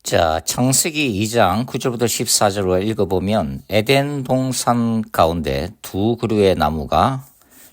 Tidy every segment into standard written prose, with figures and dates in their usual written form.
자, 창세기 2장 9절부터 14절로 읽어보면 에덴 동산 가운데 두 그루의 나무가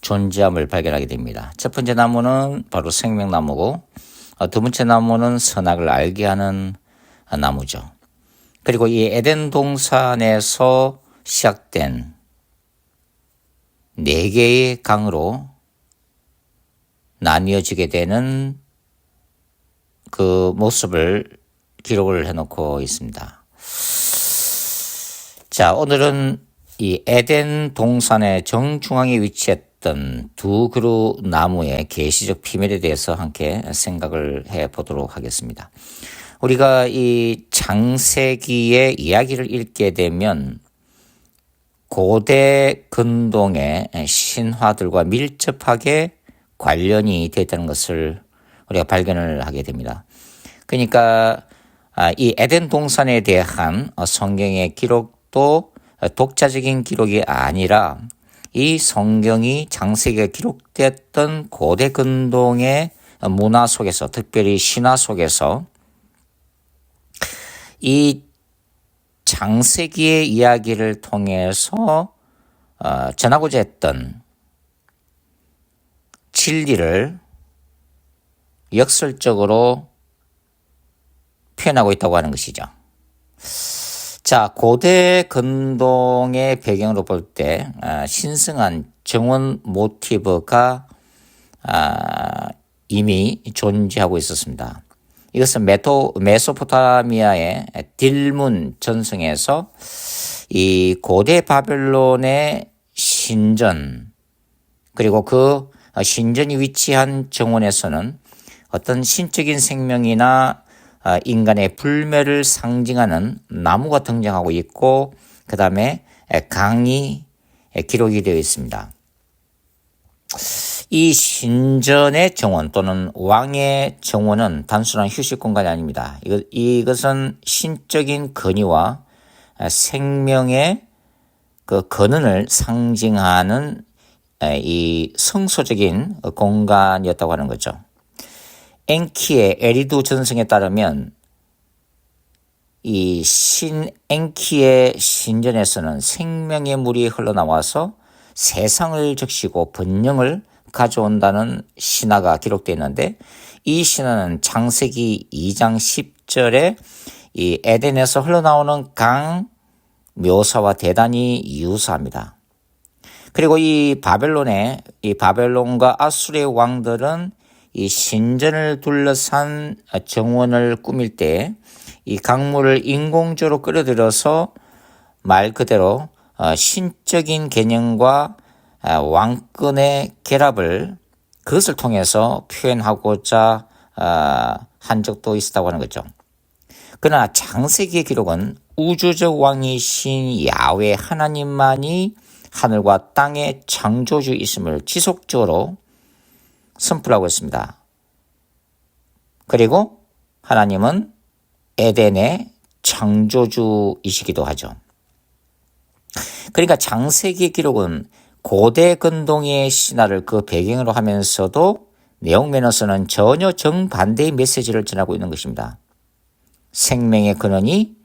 존재함을 발견하게 됩니다. 첫 번째 나무는 바로 생명나무고 두 번째 나무는 선악을 알게 하는 나무죠. 그리고 이 에덴 동산에서 시작된 네 개의 강으로 나뉘어지게 되는 그 모습을 기록을 해놓고 있습니다. 자, 오늘은 이 에덴 동산의 정중앙에 위치했던 두 그루 나무의 계시적 비밀에 대해서 함께 생각을 해보도록 하겠습니다. 우리가 이 창세기의 이야기를 읽게 되면 고대 근동의 신화들과 밀접하게 관련이 되어 있다는 것을 우리가 발견을 하게 됩니다. 그러니까 이 에덴 동산에 대한 성경의 기록도 독자적인 기록이 아니라 이 성경이 창세기에 기록됐던 고대 근동의 문화 속에서, 특별히 신화 속에서 이 창세기의 이야기를 통해서 전하고자 했던 진리를 역설적으로 표현하고 있다고 하는 것이죠. 자, 고대 근동의 배경으로 볼 때 신성한 정원 모티브가 이미 존재하고 있었습니다. 이것은 메소포타미아의 딜문 전성에서 이 고대 바벨론의 신전, 그리고 그 신전이 위치한 정원에서는 어떤 신적인 생명이나 인간의 불멸을 상징하는 나무가 등장하고 있고, 그 다음에 강이 기록이 되어 있습니다. 이 신전의 정원 또는 왕의 정원은 단순한 휴식 공간이 아닙니다. 이것은 신적인 근위와 생명의 그 근원을 상징하는 이 성소적인 공간이었다고 하는 거죠. 엔키의 에리두 전승에 따르면 이 엔키의 신전에서는 생명의 물이 흘러나와서 세상을 적시고 번영을 가져온다는 신화가 기록되어 있는데, 이 신화는 창세기 2장 10절에 이 에덴에서 흘러나오는 강 묘사와 대단히 유사합니다. 그리고 이 바벨론과 아수르의 왕들은 이 신전을 둘러싼 정원을 꾸밀 때 이 강물을 인공적으로 끌어들여서 말 그대로 신적인 개념과 왕권의 결합을 그것을 통해서 표현하고자 한 적도 있었다고 하는 거죠. 그러나 창세기의 기록은 우주적 왕이신 야훼 하나님만이 하늘과 땅의 창조주이심을 지속적으로 선포하고 있습니다. 그리고 하나님은 에덴의 창조주이시기도 하죠. 그러니까 창세기 기록은 고대 근동의 신화를 그 배경으로 하면서도 내용면에서는 전혀 정반대의 메시지를 전하고 있는 것입니다. 생명의 근원이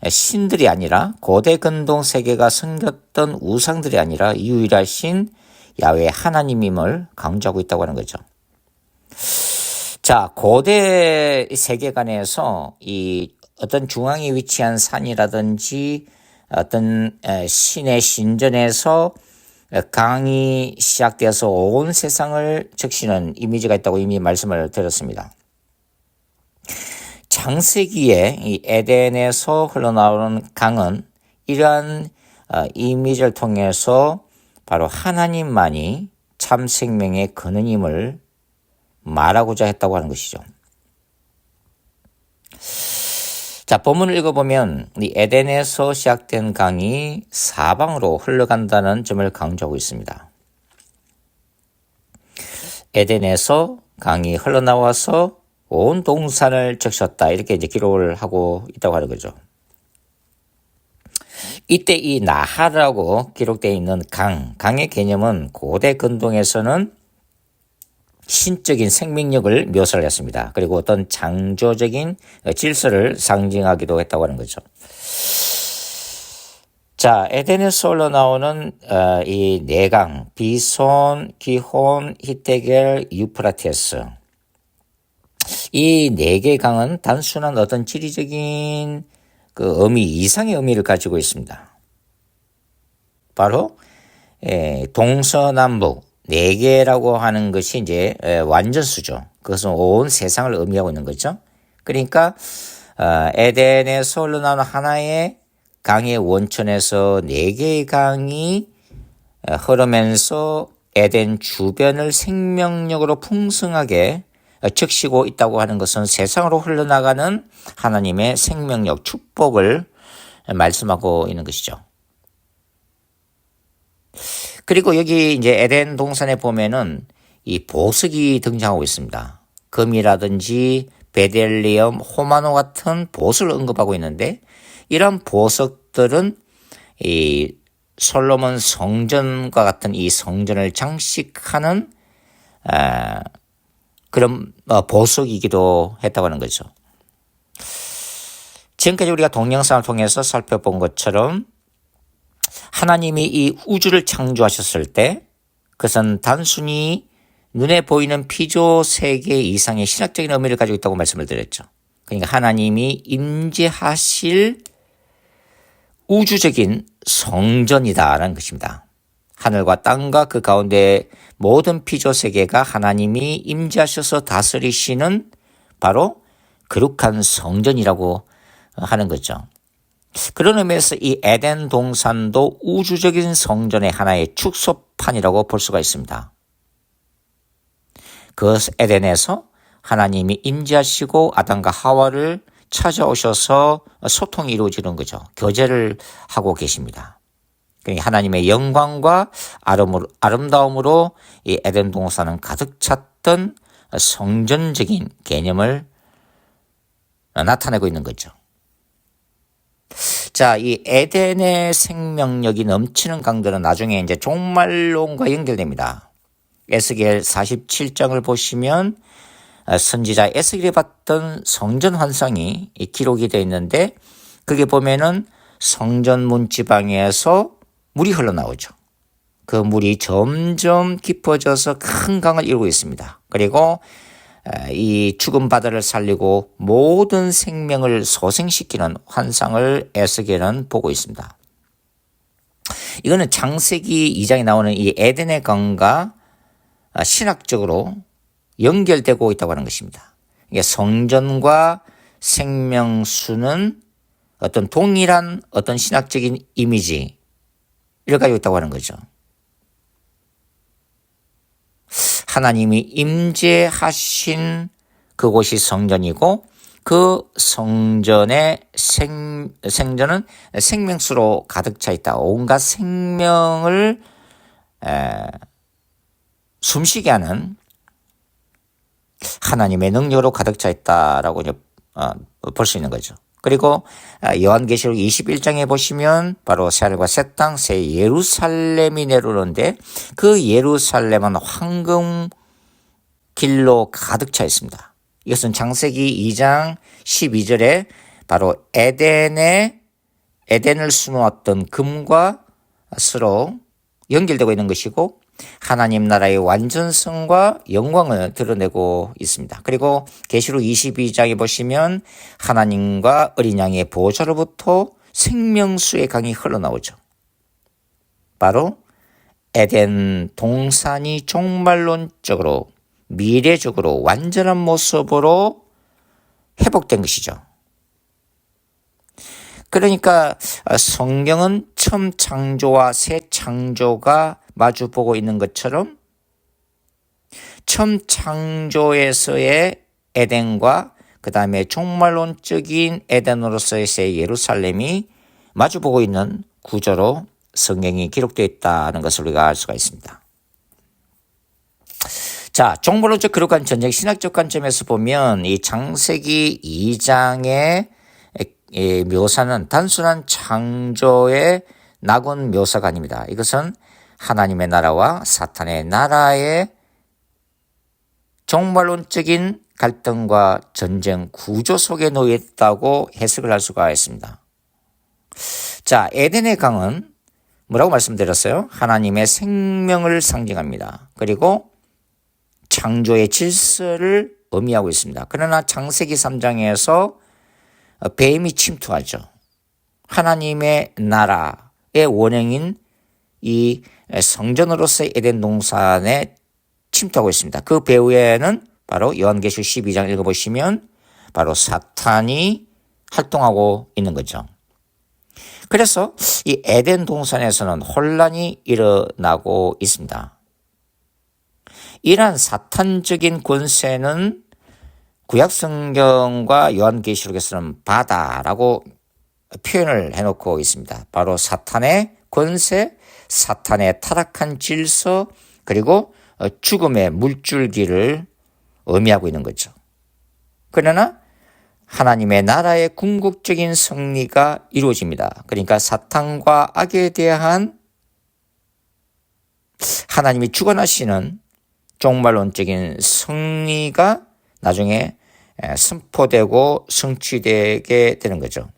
신들이 아니라 고대 근동 세계가 섬겼던 우상들이 아니라 유일하신 야훼 하나님임을 강조하고 있다고 하는 거죠. 자, 고대 세계관에서 이 어떤 중앙에 위치한 산이라든지 어떤 신의 신전에서 강이 시작되어서 온 세상을 적시는 이미지가 있다고 이미 말씀을 드렸습니다. 창세기에 이 에덴에서 흘러나오는 강은 이러한 이미지를 통해서 바로 하나님만이 참 생명의 근원임을 말하고자 했다고 하는 것이죠. 자, 본문을 읽어보면 이 에덴에서 시작된 강이 사방으로 흘러간다는 점을 강조하고 있습니다. 에덴에서 강이 흘러나와서 온 동산을 적셨다, 이렇게 이제 기록을 하고 있다고 하는 거죠. 이때 이 나하라고 기록되어 있는 강의 개념은 고대 근동에서는 신적인 생명력을 묘사를 했습니다. 그리고 어떤 창조적인 질서를 상징하기도 했다고 하는 거죠. 자, 에덴에서 흘러나오는 이 네 강, 비손, 기혼, 히데겔, 유프라테스. 이 네 개의 강은 단순한 어떤 지리적인 그 의미 이상의 의미를 가지고 있습니다. 바로 동서남북 네 개라고 하는 것이 이제 완전수죠. 그것은 온 세상을 의미하고 있는 거죠. 그러니까 에덴에서 흘러나오는 하나의 강의 원천에서 네 개의 강이 흐르면서 에덴 주변을 생명력으로 풍성하게 적시고 있다고 하는 것은 세상으로 흘러나가는 하나님의 생명력, 축복을 말씀하고 있는 것이죠. 그리고 여기 이제 에덴 동산에 보면은 이 보석이 등장하고 있습니다. 금이라든지 베델리엄, 호마노 같은 보석을 언급하고 있는데 이런 보석들은 이 솔로몬 성전과 같은 이 성전을 장식하는 그런 보석이기도 했다고 하는 거죠. 지금까지 우리가 동영상을 통해서 살펴본 것처럼 하나님이 이 우주를 창조하셨을 때 그것은 단순히 눈에 보이는 피조 세계 이상의 신학적인 의미를 가지고 있다고 말씀을 드렸죠. 그러니까 하나님이 임재하실 우주적인 성전이다라는 것입니다. 하늘과 땅과 그 가운데 모든 피조 세계가 하나님이 임재하셔서 다스리시는 바로 거룩한 성전이라고 하는 거죠. 그런 의미에서 이 에덴 동산도 우주적인 성전의 하나의 축소판이라고 볼 수가 있습니다. 그 에덴에서 하나님이 임재하시고 아담과 하와를 찾아오셔서 소통이 이루어지는 거죠. 교제를 하고 계십니다. 그러니까 하나님의 영광과 아름다움으로 이 에덴 동산은 가득 찼던 성전적인 개념을 나타내고 있는 거죠. 자, 이 에덴의 생명력이 넘치는 강들은 나중에 이제 종말론과 연결됩니다. 에스겔 47장을 보시면 선지자 에스겔이 봤던 성전 환상이 기록이 되어 있는데 그게 보면은 성전 문지방에서 물이 흘러나오죠. 그 물이 점점 깊어져서 큰 강을 이루고 있습니다. 그리고 이 죽은 바다를 살리고 모든 생명을 소생시키는 환상을 에스겔은 보고 있습니다. 이거는 창세기 2장에 나오는 이 에덴의 강과 신학적으로 연결되고 있다고 하는 것입니다. 성전과 생명수는 어떤 동일한 어떤 신학적인 이미지를 가지고 있다고 하는 거죠. 하나님이 임재하신 그곳이 성전이고 그 성전의 생전은 생명수로 가득 차 있다. 온갖 생명을 숨쉬게 하는 하나님의 능력으로 가득 차 있다라고 볼 수 있는 거죠. 그리고 요한계시록 21장에 보시면 바로 새하늘과 새 땅, 새 예루살렘이 내려오는데 그 예루살렘은 황금 길로 가득 차 있습니다. 이것은 창세기 2장 12절에 바로 에덴을 수놓았던 금과 스로 연결되고 있는 것이고 하나님 나라의 완전성과 영광을 드러내고 있습니다. 그리고 계시록 22장에 보시면 하나님과 어린 양의 보좌로부터 생명수의 강이 흘러나오죠. 바로 에덴 동산이 종말론적으로 미래적으로 완전한 모습으로 회복된 것이죠. 그러니까 성경은 처음 창조와 새 창조가 마주보고 있는 것처럼 처음 창조에서의 에덴과 그 다음에 종말론적인 에덴으로서의 새 예루살렘이 마주보고 있는 구조로 성경이 기록되어 있다는 것을 우리가 알 수가 있습니다. 자, 종말론적 거룩한 전쟁 신학적 관점에서 보면 이 창세기 2장의 묘사는 단순한 창조의 낙원 묘사가 아닙니다. 이것은 하나님의 나라와 사탄의 나라의 종말론적인 갈등과 전쟁 구조 속에 놓여 있다고 해석을 할 수가 있습니다. 자, 에덴의 강은 뭐라고 말씀드렸어요? 하나님의 생명을 상징합니다. 그리고 창조의 질서를 의미하고 있습니다. 그러나 창세기 3장에서 뱀이 침투하죠. 하나님의 나라의 원형인 이 성전으로서의 에덴 동산에 침투하고 있습니다. 그 배후에는 바로 요한계시록 12장 읽어보시면 바로 사탄이 활동하고 있는 거죠. 그래서 이 에덴 동산에서는 혼란이 일어나고 있습니다. 이러한 사탄적인 권세는 구약성경과 요한계시록에서는 바다라고 표현을 해놓고 있습니다. 바로 사탄의 권세, 사탄의 타락한 질서, 그리고 죽음의 물줄기를 의미하고 있는 거죠. 그러나 하나님의 나라의 궁극적인 승리가 이루어집니다. 그러니까 사탄과 악에 대한 하나님이 주관하시는 종말론적인 승리가 나중에 선포되고 성취되게 되는 거죠.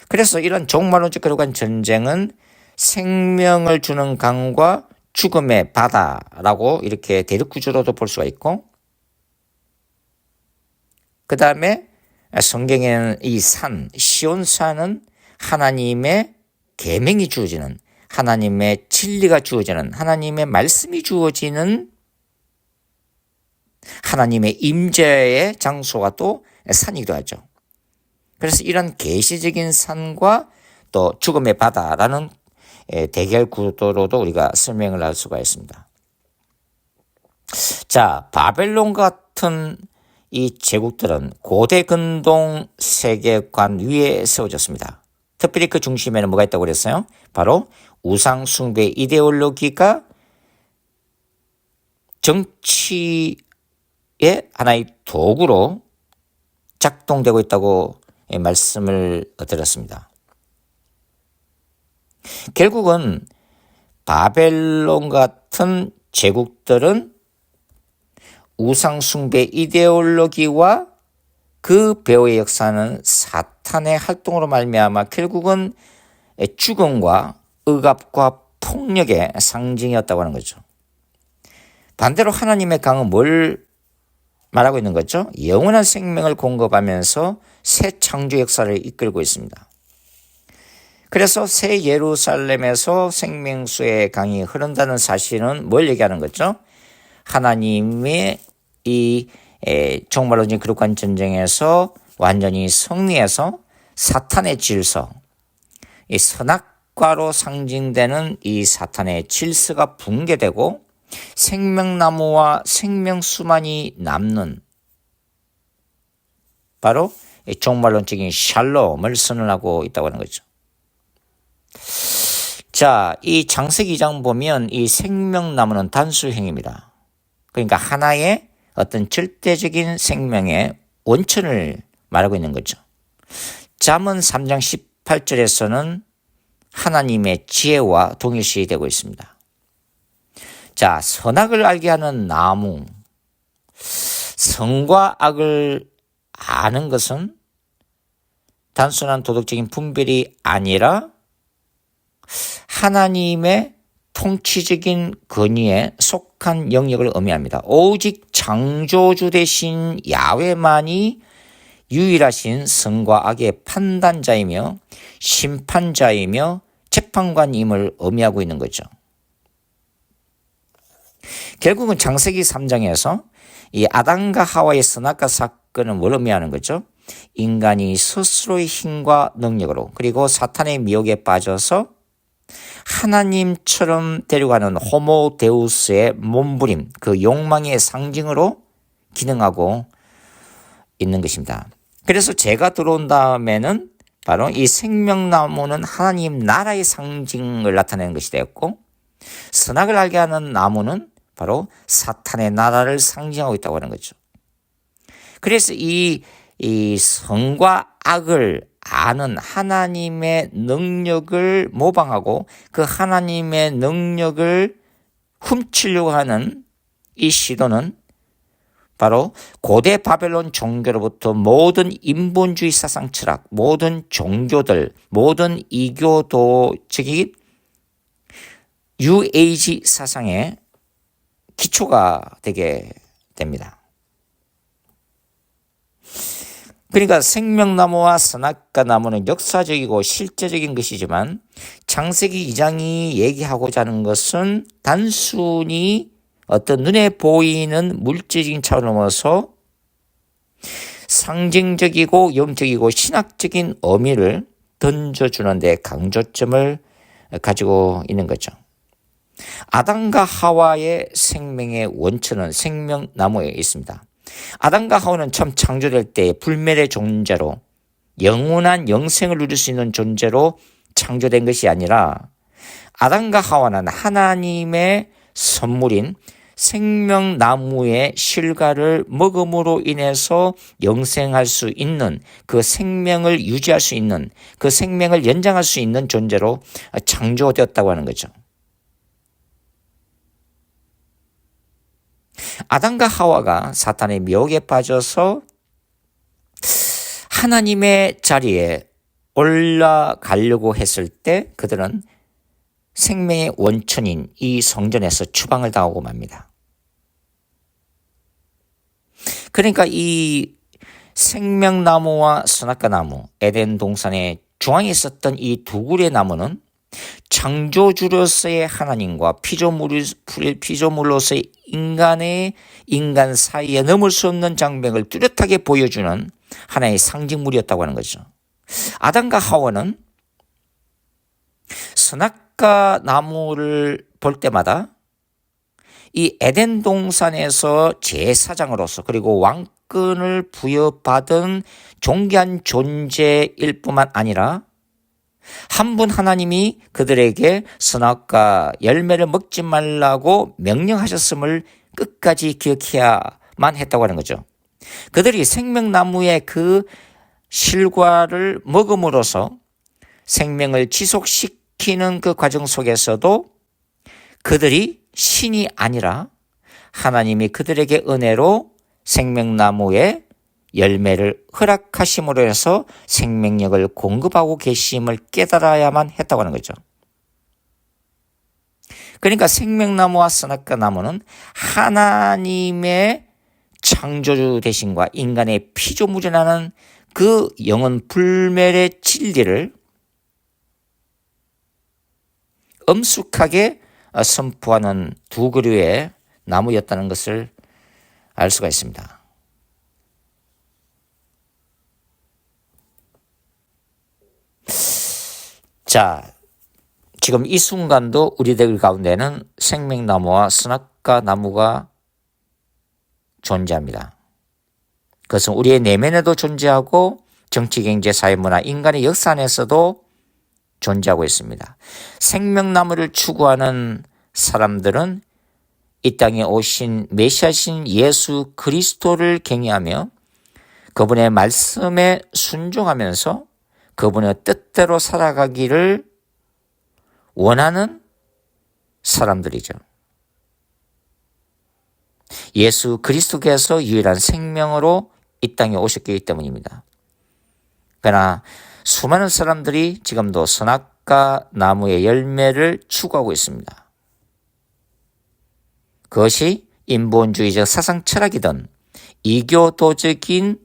그래서 이런 종말론적 그러한 전쟁은 생명을 주는 강과 죽음의 바다라고 이렇게 대립구조로도 볼 수가 있고, 그 다음에 성경에는 이 산, 시온산은 하나님의 계명이 주어지는, 하나님의 진리가 주어지는, 하나님의 말씀이 주어지는 하나님의 임재의 장소가 또 산이기도 하죠. 그래서 이런 계시적인 산과 또 죽음의 바다라는 대결 구도로도 우리가 설명을 할 수가 있습니다. 자, 바벨론 같은 이 제국들은 고대 근동 세계관 위에 세워졌습니다. 특별히 그 중심에는 뭐가 있다고 그랬어요? 바로 우상 숭배 이데올로기가 정치의 하나의 도구로 작동되고 있다고 말씀을 드렸습니다. 결국은 바벨론 같은 제국들은 우상 숭배 이데올로기와 그 배후의 역사는 사탄의 활동으로 말미암아 결국은 죽음과 억압과 폭력의 상징이었다고 하는 거죠. 반대로 하나님의 강은 뭘 말하고 있는 거죠? 영원한 생명을 공급하면서 새 창조 역사를 이끌고 있습니다. 그래서 새 예루살렘에서 생명수의 강이 흐른다는 사실은 뭘 얘기하는 거죠? 하나님의 이 종말론적인 그룹간 전쟁에서 완전히 승리해서 사탄의 질서, 이 선악과로 상징되는 이 사탄의 질서가 붕괴되고 생명나무와 생명수만이 남는 바로 이 종말론적인 샬롬을 선언하고 있다고 하는 거죠. 자, 이 창세기 2장 보면 이 생명나무는 단수형입니다. 그러니까 하나의 어떤 절대적인 생명의 원천을 말하고 있는 거죠. 잠언 3장 18절에서는 하나님의 지혜와 동일시 되고 있습니다. 자, 선악을 알게 하는 나무. 선과 악을 아는 것은 단순한 도덕적인 분별이 아니라 하나님의 통치적인 권위에 속한 영역을 의미합니다. 오직 창조주 되신 야훼만이 유일하신 선과 악의 판단자이며 심판자이며 재판관임을 의미하고 있는 거죠. 결국은 창세기 3장에서 이 아담과 하와의 선악과 사건은 뭘 의미하는 거죠? 인간이 스스로의 힘과 능력으로 그리고 사탄의 미혹에 빠져서 하나님처럼 데려가는 호모 데우스의 몸부림, 그 욕망의 상징으로 기능하고 있는 것입니다. 그래서 제가 들어온 다음에는 바로 이 생명나무는 하나님 나라의 상징을 나타내는 것이 되었고, 선악을 알게 하는 나무는 바로 사탄의 나라를 상징하고 있다고 하는 거죠. 그래서 이 선과 악을 아는 하나님의 능력을 모방하고 그 하나님의 능력을 훔치려고 하는 이 시도는 바로 고대 바벨론 종교로부터 모든 인본주의 사상 철학, 모든 종교들, 모든 이교도적인 뉴에이지 사상의 기초가 되게 됩니다. 그러니까 생명나무와 선악과나무는 역사적이고 실제적인 것이지만 창세기 2장이 얘기하고자 하는 것은 단순히 어떤 눈에 보이는 물질적인 차원을 넘어서 상징적이고 영적이고 신학적인 의미를 던져주는 데 강조점을 가지고 있는 거죠. 아담과 하와의 생명의 원천은 생명나무에 있습니다. 아담과 하와는 처음 창조될 때 불멸의 존재로 영원한 영생을 누릴 수 있는 존재로 창조된 것이 아니라 아담과 하와는 하나님의 선물인 생명나무의 실과를 먹음으로 인해서 영생할 수 있는, 그 생명을 유지할 수 있는, 그 생명을 연장할 수 있는 존재로 창조되었다고 하는 거죠. 아담과 하와가 사탄의 미혹에 빠져서 하나님의 자리에 올라가려고 했을 때 그들은 생명의 원천인 이 성전에서 추방을 당하고 맙니다. 그러니까 이 생명나무와 선악과나무, 에덴 동산의 중앙에 있었던 이 두 그루의 나무는 창조주로서의 하나님과 피조물로서의 인간 사이에 넘을 수 없는 장벽을 뚜렷하게 보여주는 하나의 상징물이었다고 하는 거죠. 아담과 하와는 선악과 나무를 볼 때마다 이 에덴 동산에서 제사장으로서 그리고 왕권을 부여받은 존귀한 존재일 뿐만 아니라 한 분 하나님이 그들에게 선악과 열매를 먹지 말라고 명령하셨음을 끝까지 기억해야만 했다고 하는 거죠. 그들이 생명나무의 그 실과를 먹음으로써 생명을 지속시키는 그 과정 속에서도 그들이 신이 아니라 하나님이 그들에게 은혜로 생명나무의 열매를 허락하심으로 해서 생명력을 공급하고 계심을 깨달아야만 했다고 하는 거죠. 그러니까 생명나무와 선악과나무는 하나님의 창조주 되심과 인간의 피조물이라는 그 영원 불멸의 진리를 엄숙하게 선포하는 두 그루의 나무였다는 것을 알 수가 있습니다. 자, 지금 이 순간도 우리들 가운데는 생명나무와 선악과나무가 존재합니다. 그것은 우리의 내면에도 존재하고 정치, 경제, 사회, 문화, 인간의 역사 안에서도 존재하고 있습니다. 생명나무를 추구하는 사람들은 이 땅에 오신 메시아신 예수 그리스도를 경외하며 그분의 말씀에 순종하면서 그분의 뜻대로 살아가기를 원하는 사람들이죠. 예수 그리스도께서 유일한 생명으로 이 땅에 오셨기 때문입니다. 그러나 수많은 사람들이 지금도 선악과 나무의 열매를 추구하고 있습니다. 그것이 인본주의적 사상 철학이든 이교도적인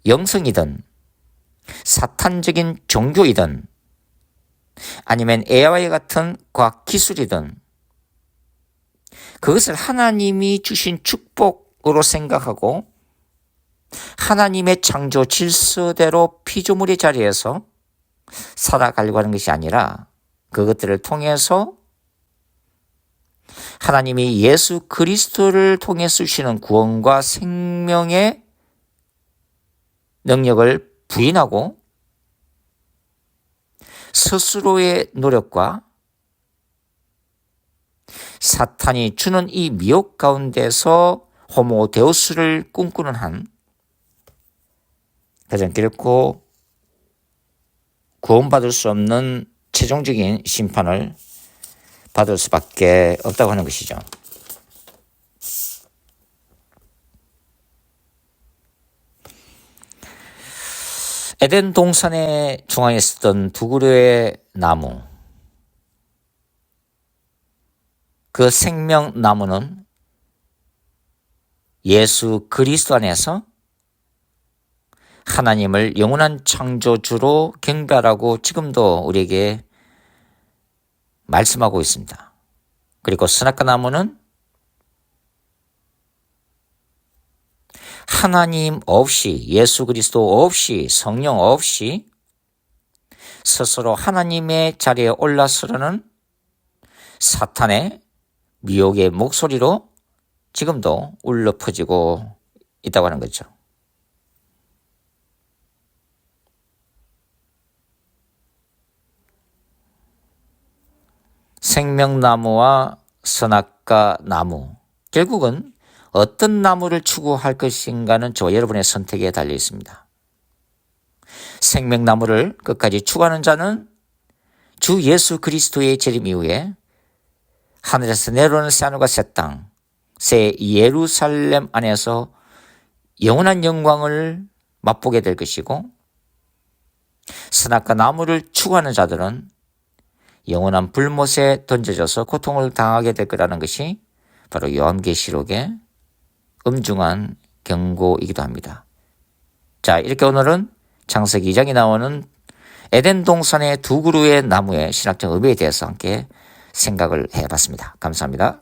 영성이든 사탄적인 종교이든 아니면 AI 같은 과학기술이든 그것을 하나님이 주신 축복으로 생각하고 하나님의 창조 질서대로 피조물의 자리에서 살아가려고 하는 것이 아니라 그것들을 통해서 하나님이 예수 그리스도를 통해서 주시는 구원과 생명의 능력을 부인하고 스스로의 노력과 사탄이 주는 이 미혹 가운데서 호모데우스를 꿈꾸는 한 가장 결코 구원받을 수 없는 최종적인 심판을 받을 수밖에 없다고 하는 것이죠. 에덴 동산의 중앙에 있었던 두 그루의 나무, 그 생명나무는 예수 그리스도 안에서 하나님을 영원한 창조주로 경배하라고 지금도 우리에게 말씀하고 있습니다. 그리고 선악과 나무는 하나님 없이, 예수 그리스도 없이, 성령 없이 스스로 하나님의 자리에 올라서려는 사탄의 미혹의 목소리로 지금도 울려 퍼지고 있다고 하는 거죠. 생명나무와 선악과 나무, 결국은 어떤 나무를 추구할 것인가는 저와 여러분의 선택에 달려 있습니다. 생명나무를 끝까지 추구하는 자는 주 예수 그리스도의 재림 이후에 하늘에서 내려오는 새하늘과 새 땅, 새 예루살렘 안에서 영원한 영광을 맛보게 될 것이고, 선악과 나무를 추구하는 자들은 영원한 불못에 던져져서 고통을 당하게 될 거라는 것이 바로 요한계시록의 엄중한 경고이기도 합니다. 자, 이렇게 오늘은 창세기 2장에 나오는 에덴 동산의 두 그루의 나무의 신학적 의미에 대해서 함께 생각을 해봤습니다. 감사합니다.